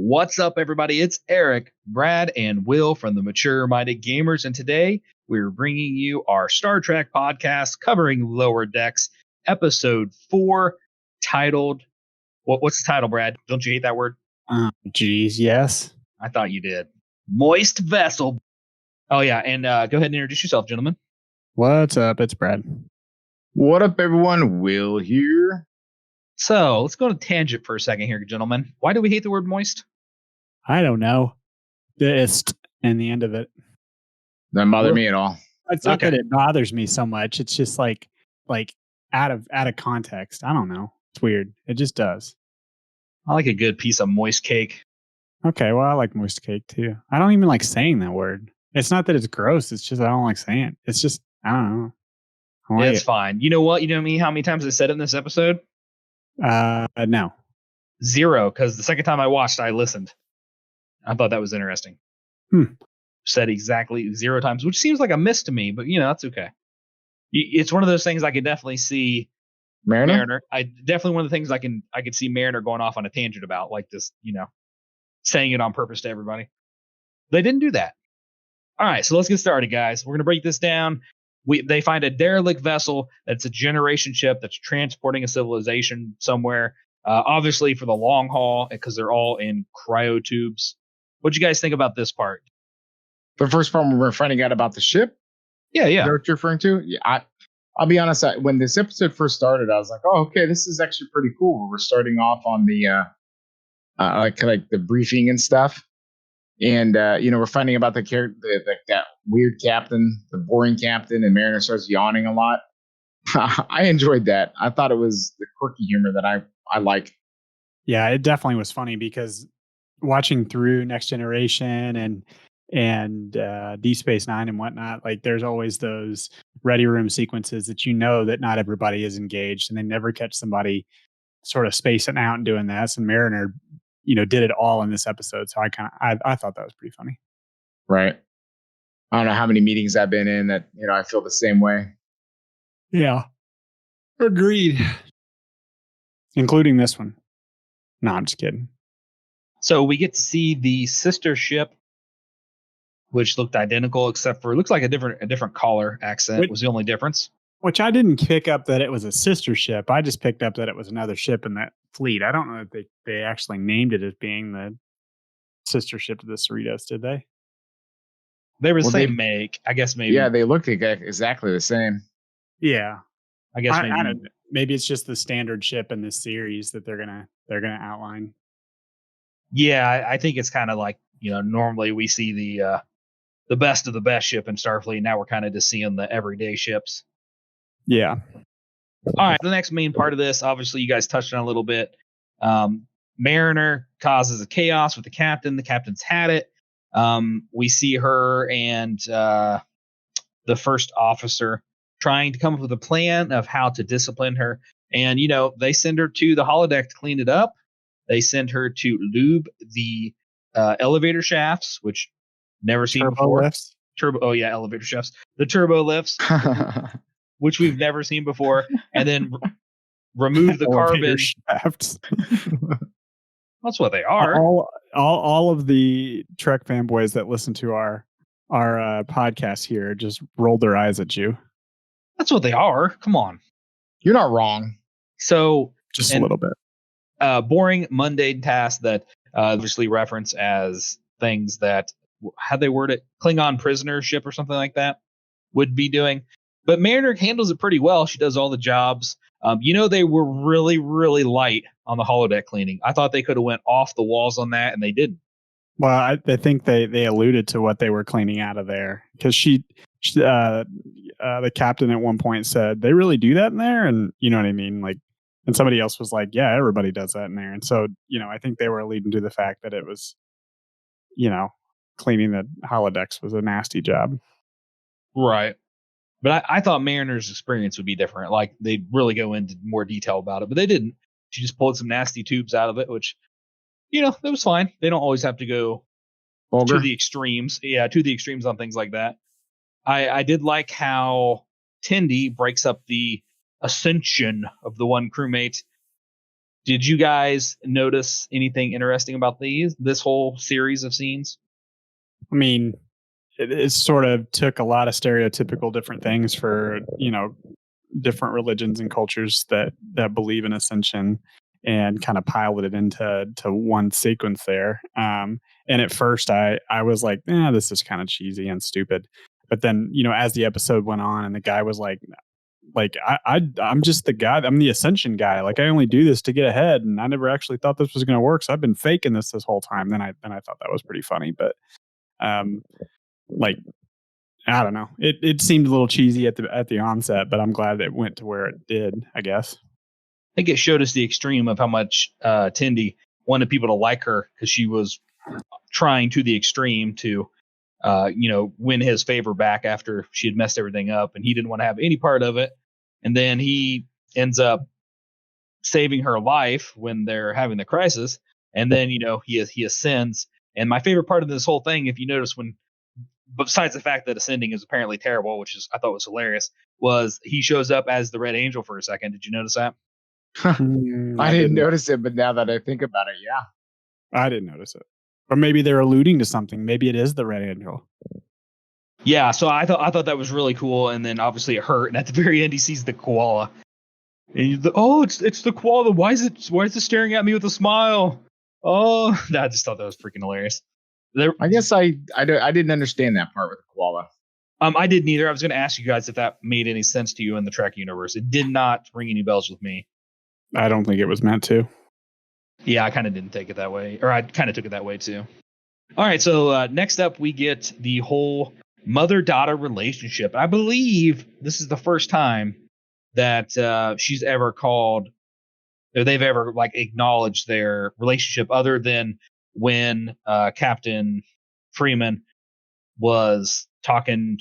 What's up, everybody? It's Eric, Brad, and Will from the Mature Minded Gamers, and today we're bringing you our Star Trek podcast covering Lower Decks, episode 4, titled. What's the title, Brad? Don't you hate that word? Geez, yes. I thought you did. Moist Vessel. Oh yeah, and go ahead and introduce yourself, gentlemen. What's up? It's Brad. What up, everyone? Will here. So let's go on a tangent for a second here, gentlemen. Why do we hate the word moist? I don't know. The ist and the end of it. Doesn't bother me at all. It's not that it bothers me so much. It's just like out of context. I don't know. It's weird. It just does. I like a good piece of moist cake. Okay, well, I like moist cake too. I don't even like saying that word. It's not that it's gross. It's just I don't like saying it. It's just I don't know. It's fine. You know what? You know me? How many times I said it in this episode? No. 0, because the second time I watched, I listened. I thought that was interesting. Said exactly 0 times, which seems like a miss to me, but that's okay. It's one of those things I could definitely see Mariner. Definitely one of the things I could see Mariner going off on a tangent about, like this, saying it on purpose to everybody. They didn't do that. All right, so let's get started, guys. We're gonna break this down. They find a derelict vessel that's a generation ship that's transporting a civilization somewhere, obviously for the long haul, because they're all in cryotubes. What'd you guys think about this part? The first part we're finding out about the ship? Yeah. Is that what you're referring to? Yeah, I'll be honest. When this episode first started, I was like, "Oh, okay, this is actually pretty cool." We're starting off on the like the briefing and stuff, and we're finding about the character, that weird captain, the boring captain, and Mariner starts yawning a lot. I enjoyed that. I thought it was the quirky humor that I like. Yeah, it definitely was funny because watching through Next Generation and Deep Space Nine and whatnot, like there's always those ready room sequences that that not everybody is engaged, and they never catch somebody sort of spacing out and doing this. And Mariner, did it all in this episode, so I thought that was pretty funny. Right. I don't know how many meetings I've been in that I feel the same way. Yeah, agreed. Including this one. No, I'm just kidding. So we get to see the sister ship, which looked identical, except for it looks like a different collar accent was the only difference. Which I didn't pick up that it was a sister ship. I just picked up that it was another ship in that fleet. I don't know if they actually named it as being the sister ship to the Cerritos, did they? They were the same make, I guess. Maybe. Yeah, they looked exactly the same. Yeah, I guess maybe. I don't know. Maybe it's just the standard ship in this series that they're gonna outline. Yeah, I think it's kind of like normally we see the best of the best ship in Starfleet. Now we're kind of just seeing the everyday ships. Yeah. All right. The next main part of this, obviously, you guys touched on a little bit. Mariner causes a chaos with the captain. The captain's had it. We see her and the first officer trying to come up with a plan of how to discipline her. And, they send her to the holodeck to clean it up. They send her to lube the elevator shafts, which never seen before. Lifts. Elevator shafts. The turbo lifts, which we've never seen before. And then remove the carbon shafts. That's what they are. All of the Trek fanboys that listen to our podcast here just rolled their eyes at you. That's what they are. Come on. You're not wrong. So just a little bit. Boring, mundane tasks that obviously reference as things that, how they word it, Klingon prisoner ship or something like that would be doing. But Mariner handles it pretty well. She does all the jobs. They were really, really light on the holodeck cleaning. I thought they could have went off the walls on that, and they didn't. Well, I think they alluded to what they were cleaning out of there, because the captain at one point said, "They really do that in there," and you know what I mean, like. And somebody else was like, "Yeah, everybody does that in there." And so, I think they were alluding to the fact that it was, cleaning the holodecks was a nasty job. Right. But I thought Mariner's experience would be different. Like they'd really go into more detail about it, but they didn't. She just pulled some nasty tubes out of it, which, that was fine. They don't always have to go to the extremes. Yeah, to the extremes on things like that. I did like how Tendi breaks up the ascension of the one crewmate Did you guys notice anything interesting about this whole series of scenes? I mean, it sort of took a lot of stereotypical different things for, different religions and cultures that believe in ascension, and kind of piled it into one sequence there. And at first I was like, this is kind of cheesy and stupid. But then, as the episode went on and the guy was like I'm just the guy. I'm the ascension guy. Like, I only do this to get ahead, and I never actually thought this was going to work. So I've been faking this whole time. Then I thought that was pretty funny. But like, I don't know. It seemed a little cheesy at the onset, but I'm glad it went to where it did, I guess. I think it showed us the extreme of how much Tendi wanted people to like her, because she was trying to the extreme to win his favor back after she had messed everything up, and he didn't want to have any part of it. And then he ends up saving her life when they're having the crisis, and then he ascends. And my favorite part of this whole thing, if you notice, when besides the fact that ascending is apparently terrible, which I thought was hilarious, was he shows up as the Red Angel for a second. Did you notice that? I didn't notice it, but now that I think about it, yeah. I didn't notice it. Or maybe they're alluding to something. Maybe it is the Red Angel. Yeah, so I thought that was really cool, and then obviously it hurt. And at the very end, he sees the koala. And it's the koala. Why is it staring at me with a smile? Oh, I just thought that was freaking hilarious. I guess I didn't understand that part with the koala. I didn't either. I was going to ask you guys if that made any sense to you in the Trek universe. It did not ring any bells with me. I don't think it was meant to. Yeah, I kind of didn't take it that way, or I kind of took it that way too. All right, so next up we get the whole mother-daughter relationship. I believe this is the first time that she's ever called, or they've ever acknowledged their relationship, other than when Captain Freeman was talking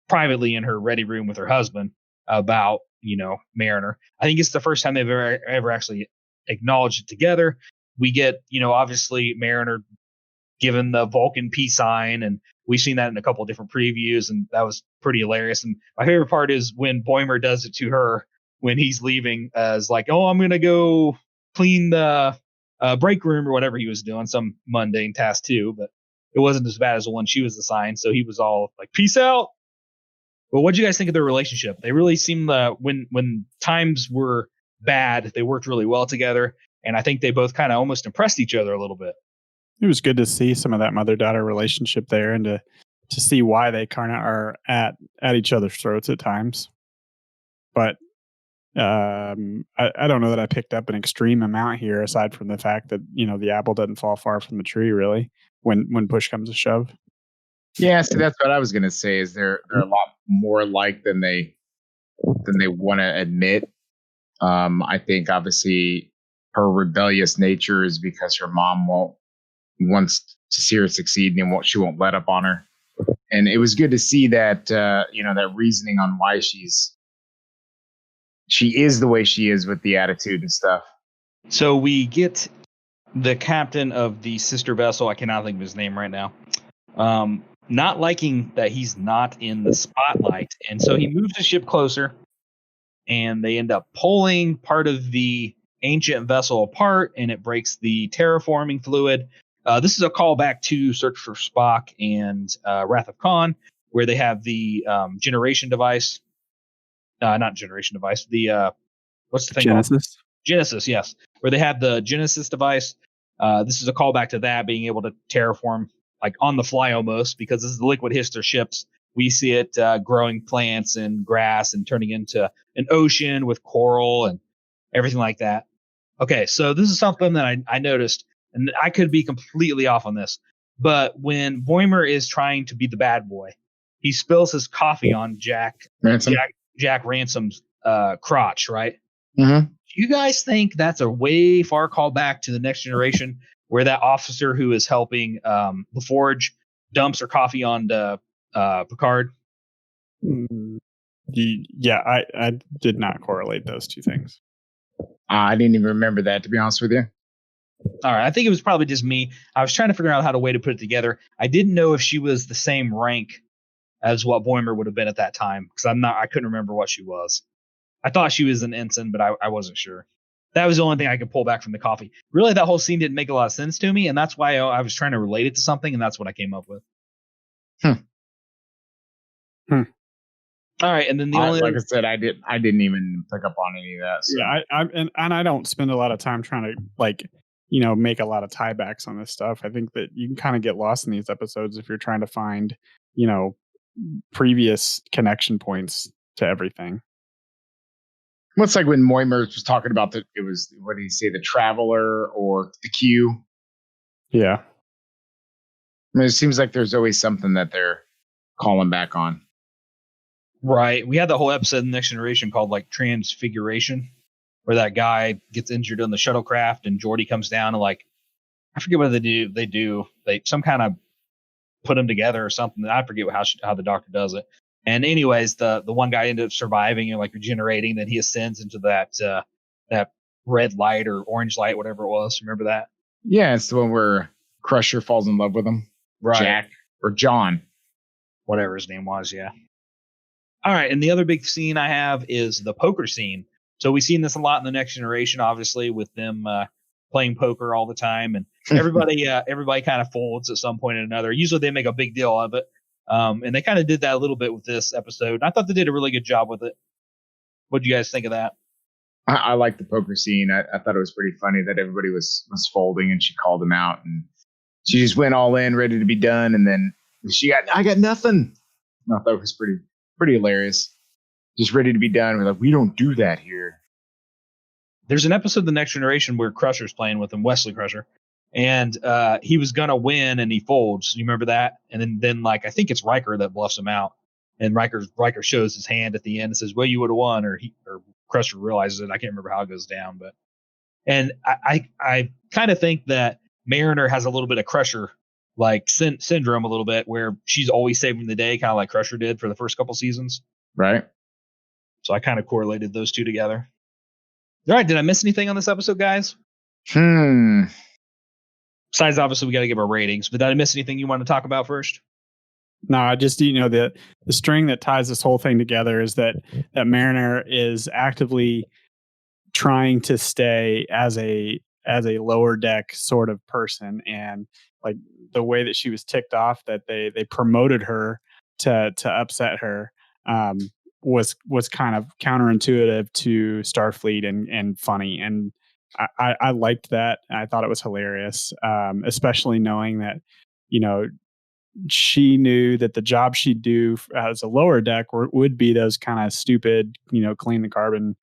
privately in her ready room with her husband about Mariner. I think it's the first time they've ever actually acknowledged it together. We get obviously Mariner given the Vulcan peace sign, and we've seen that in a couple of different previews, and that was pretty hilarious. And my favorite part is when Boimler does it to her when he's leaving, as like, oh, I'm gonna go clean the break room or whatever he was doing, some mundane task too, but it wasn't as bad as the one she was assigned. So he was all like, peace out. Well, what do you guys think of their relationship? They really seemed when times were bad, they worked really well together. And I think they both kind of almost impressed each other a little bit. It was good to see some of that mother-daughter relationship there, and to see why they kind of are at each other's throats at times. But I don't know that I picked up an extreme amount here, aside from the fact that the apple doesn't fall far from the tree, really, when push comes to shove. Yeah, so that's what I was gonna say. Is they're a lot more alike than they want to admit. I think obviously her rebellious nature is because her mom wants to see her succeed, and she won't let up on her. And it was good to see that that reasoning on why she is the way she is with the attitude and stuff. So we get the captain of the sister vessel. I cannot think of his name right now. Not liking that he's not in the spotlight, and so he moves the ship closer, and they end up pulling part of the ancient vessel apart, and it breaks the terraforming fluid. This is a callback to Search for Spock and Wrath of Khan, where they have the generation device. Not generation device. The what's the thing Genesis? called? Genesis, yes. Where they have the Genesis device. This is a callback to that, being able to terraform on the fly almost, because this is the liquid history ships. We see it growing plants and grass and turning into an ocean with coral and everything like that. Okay, so this is something that I noticed, and I could be completely off on this, but when Boimler is trying to be the bad boy, he spills his coffee on Jack Ransom's crotch, right? Mm-hmm. Do you guys think that's a way far call back to the Next Generation, where that officer who is helping LaForge dumps her coffee on Picard? Yeah, I did not correlate those two things. I didn't even remember that, to be honest with you. All right, I think it was probably just me. I was trying to figure out how to way to put it together. I didn't know if she was the same rank as what Boimler would have been at that time, because I couldn't remember what she was. I thought she was an ensign, but I wasn't sure. That was the only thing I could pull back from the coffee. Really, that whole scene didn't make a lot of sense to me, and that's why I was trying to relate it to something, and that's what I came up with. All right, and then like I said, I didn't even pick up on any of that. So. Yeah, I don't spend a lot of time trying to make a lot of tiebacks on this stuff. I think that you can kind of get lost in these episodes if you're trying to find, previous connection points to everything. It's like when Moimer was talking about it was, what did he say, the Traveler or the Q? Yeah. I mean, it seems like there's always something that they're calling back on. Right. We had that whole episode in Next Generation called like Transfiguration, where that guy gets injured on the shuttlecraft and Geordi comes down and like, I forget what they do. They some kind of put them together or something. I forget how the doctor does it. And anyways, the one guy ended up surviving and like regenerating. Then he ascends into that red light or orange light, whatever it was. Remember that? Yeah, it's the one where Crusher falls in love with him. Right. Jack or John. Whatever his name was, yeah. All right, and the other big scene I have is the poker scene. So we've seen this a lot in the Next Generation, obviously, with them playing poker all the time, and everybody kind of folds at some point or another. Usually they make a big deal of it, and they kind of did that a little bit with this episode. And I thought they did a really good job with it. What do you guys think of that? I like the poker scene. I thought it was pretty funny that everybody was folding, and she called them out, and she just went all in, ready to be done, and then I got nothing. I thought it was pretty hilarious. Just ready to be done. We're like, we don't do that here. There's an episode of The Next Generation where Crusher's playing with him, Wesley Crusher, and he was gonna win and he folds. You remember that? And then like I think it's Riker that bluffs him out, and Riker shows his hand at the end and says, "Well, you would have won," or Crusher realizes it. I can't remember how it goes down, but and I kind of think that Mariner has a little bit of Crusher like syndrome a little bit, where she's always saving the day, kind of like Crusher did for the first couple seasons. Right. So I kind of correlated those two together. All right. Did I miss anything on this episode, guys? Besides, obviously, we got to give our ratings, but did I miss anything you want to talk about first? No, I just, the string that ties this whole thing together is that Mariner is actively trying to stay as a lower deck sort of person, and like the way that she was ticked off that they promoted her to upset her was kind of counterintuitive to Starfleet and funny, and I liked that. I thought it was hilarious, especially knowing that she knew that the job she'd do as a lower deck would be those kind of stupid, clean the carbon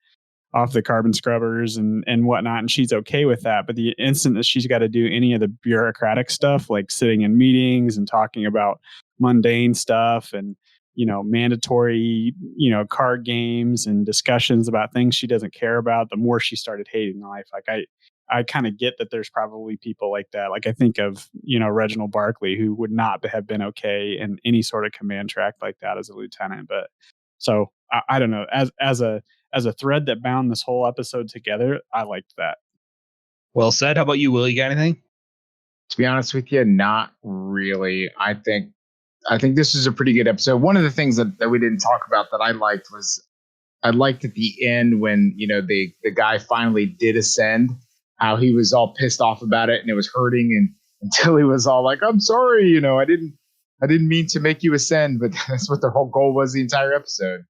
off the carbon scrubbers and whatnot. And she's okay with that. But the instant that she's got to do any of the bureaucratic stuff, like sitting in meetings and talking about mundane stuff and, mandatory, card games and discussions about things she doesn't care about, the more she started hating life. Like I kind of get that there's probably people like that. Like I think of, Reginald Barclay, who would not have been okay in any sort of command track like that as a lieutenant. But so I don't know, as a thread that bound this whole episode together, I liked that. Well said. How about you, Will? You got anything? To be honest with you, not really. I think this is a pretty good episode. One of the things that we didn't talk about that I liked was I liked at the end when, the guy finally did ascend, how he was all pissed off about it and it was hurting, and until he was all like, "I'm sorry, I didn't mean to make you ascend," but that's what their whole goal was the entire episode.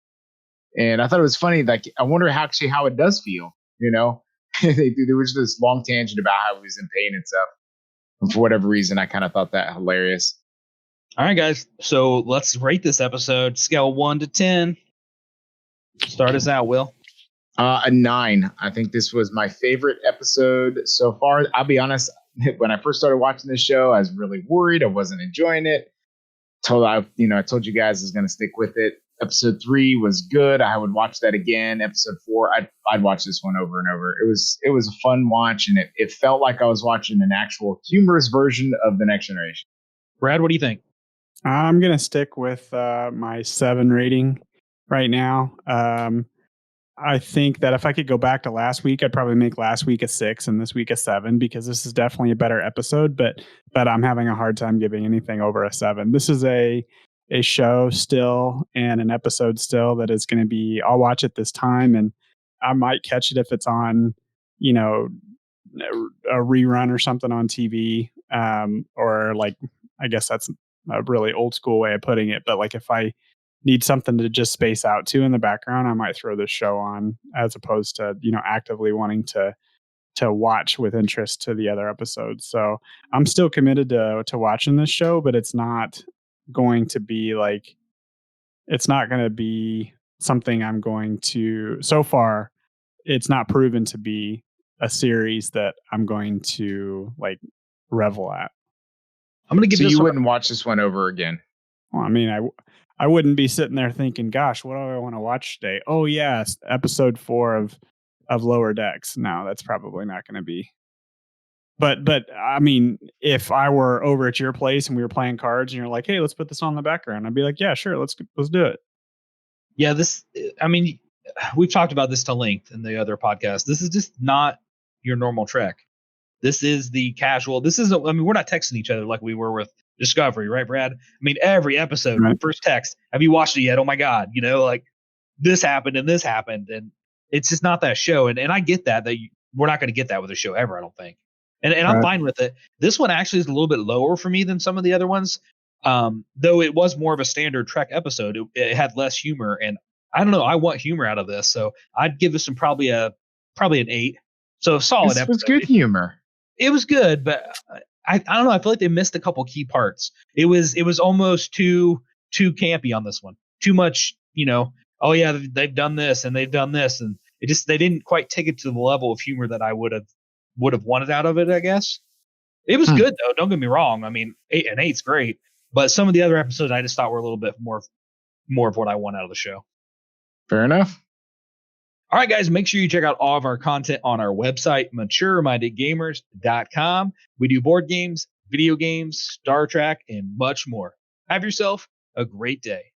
And I thought it was funny. Like, I wonder how it does feel. There was this long tangent about how he was in pain and stuff. And for whatever reason, I kind of thought that hilarious. All right, guys. So let's rate this episode. Scale 1 to 10. Start us out, Will. A 9. I think this was my favorite episode so far. I'll be honest. When I first started watching this show, I was really worried. I wasn't enjoying it. I told you guys I was going to stick with it. Episode 3 was good. I would watch that again. Episode 4, I'd watch this one over and over. It was a fun watch, and it felt like I was watching an actual humorous version of The Next Generation. Brad, what do you think? I'm gonna stick with my 7 rating right now. I think that if I could go back to last week, I'd probably make last week a 6 and this week a 7, because this is definitely a better episode. But I'm having a hard time giving anything over a 7. This is a show still and an episode still that is going to be, I'll watch it this time, and I might catch it if it's on you know, a rerun or something on TV, or like, I guess that's a really old school way of putting it, but like if I need something to just space out to in the background, I might throw this show on as opposed to, actively wanting to watch with interest to the other episodes. So I'm still committed to watching this show, but it's not going to be something I'm going to, so far, it's not proven to be a series that I'm going to like revel at. I'm going to give you wouldn't watch this one over again. Well, I mean, I wouldn't be sitting there thinking, gosh, what do I want to watch today? Oh yeah, episode 4 of Lower Decks. No, that's probably not going to be. But I mean, if I were over at your place and we were playing cards and you're like, hey, let's put this on in the background, I'd be like, yeah, sure, let's do it. Yeah, I mean, we've talked about this to length in the other podcast. This is just not your normal Trek. This is the casual. This isn't. I mean, we're not texting each other like we were with Discovery, right, Brad? I mean, every episode, right. First text, have you watched it yet? Oh my God, like this happened and this happened, and it's just not that show. And I get that we're not going to get that with a show ever, I don't think. And I'm fine with it. This one actually is a little bit lower for me than some of the other ones. Though it was more of a standard Trek episode, it had less humor, and I don't know. I want humor out of this, so I'd give this one probably an 8. So solid episode. It was good humor. It was good, but I don't know. I feel like they missed a couple key parts. It was almost too campy on this one. Too much, oh yeah, they've done this and they've done this, and they didn't quite take it to the level of humor that I would have wanted out of it, I guess. It was good though. Don't get me wrong. I mean, 8's great, but some of the other episodes I just thought were a little bit more of what I want out of the show. Fair enough. All right, guys, make sure you check out all of our content on our website, maturemindedgamers.com. We do board games, video games, Star Trek, and much more. Have yourself a great day.